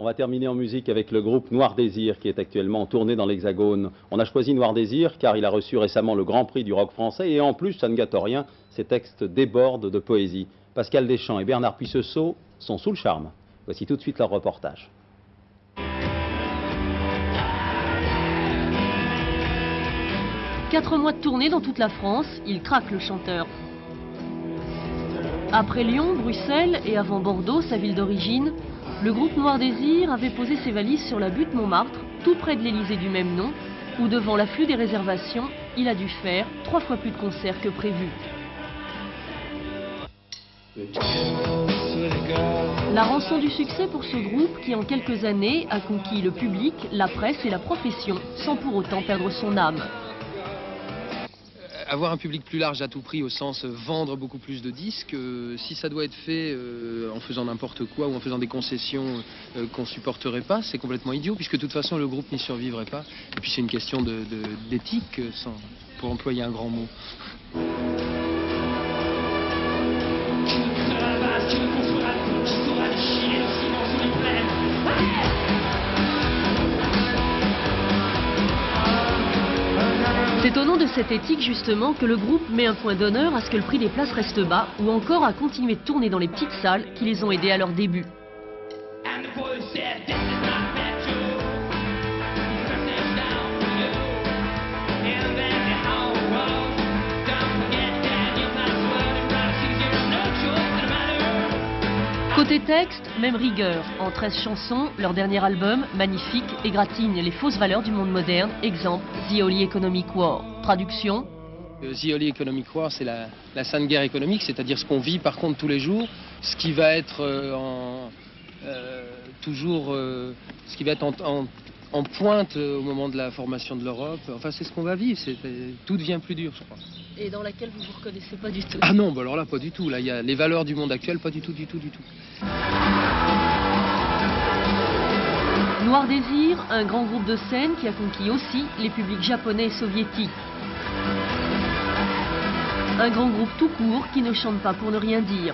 On va terminer en musique avec le groupe Noir Désir qui est actuellement en tournée dans l'Hexagone. On a choisi Noir Désir car il a reçu récemment le Grand Prix du rock français et en plus, ça ne gâte rien, ses textes débordent de poésie. Pascal Deschamps et Bernard Puisseau sont sous le charme. Voici tout de suite leur reportage. Quatre mois de tournée dans toute la France, il craque le chanteur. Après Lyon, Bruxelles et avant Bordeaux, sa ville d'origine, le groupe Noir Désir avait posé ses valises sur la butte Montmartre, tout près de l'Élysée du même nom, où devant l'afflux des réservations, il a dû faire 3 fois plus de concerts que prévu. La rançon du succès pour ce groupe qui en quelques années a conquis le public, la presse et la profession, sans pour autant perdre son âme. Avoir un public plus large à tout prix au sens vendre beaucoup plus de disques, si ça doit être fait en faisant n'importe quoi ou en faisant des concessions qu'on supporterait pas, c'est complètement idiot puisque de toute façon le groupe n'y survivrait pas. Et puis c'est une question d'éthique, pour employer un grand mot. C'est au nom de cette éthique justement que le groupe met un point d'honneur à ce que le prix des places reste bas ou encore à continuer de tourner dans les petites salles qui les ont aidés à leur début. Côté texte, même rigueur. En 13 chansons, leur dernier album, magnifique, égratigne les fausses valeurs du monde moderne. Exemple, The Holy Economic War. Traduction. The Holy Economic War, c'est la sainte guerre économique, c'est-à-dire ce qu'on vit par contre tous les jours, ce qui va être ce qui va être en pointe au moment de la formation de l'Europe. Enfin, c'est ce qu'on va vivre, tout devient plus dur, je crois. Et dans laquelle vous ne vous reconnaissez pas du tout? Ah non, bah alors là, pas du tout. Là, il y a les valeurs du monde actuel, pas du tout. Noir Désir, un grand groupe de scène qui a conquis aussi les publics japonais et soviétiques. Un grand groupe tout court qui ne chante pas pour ne rien dire.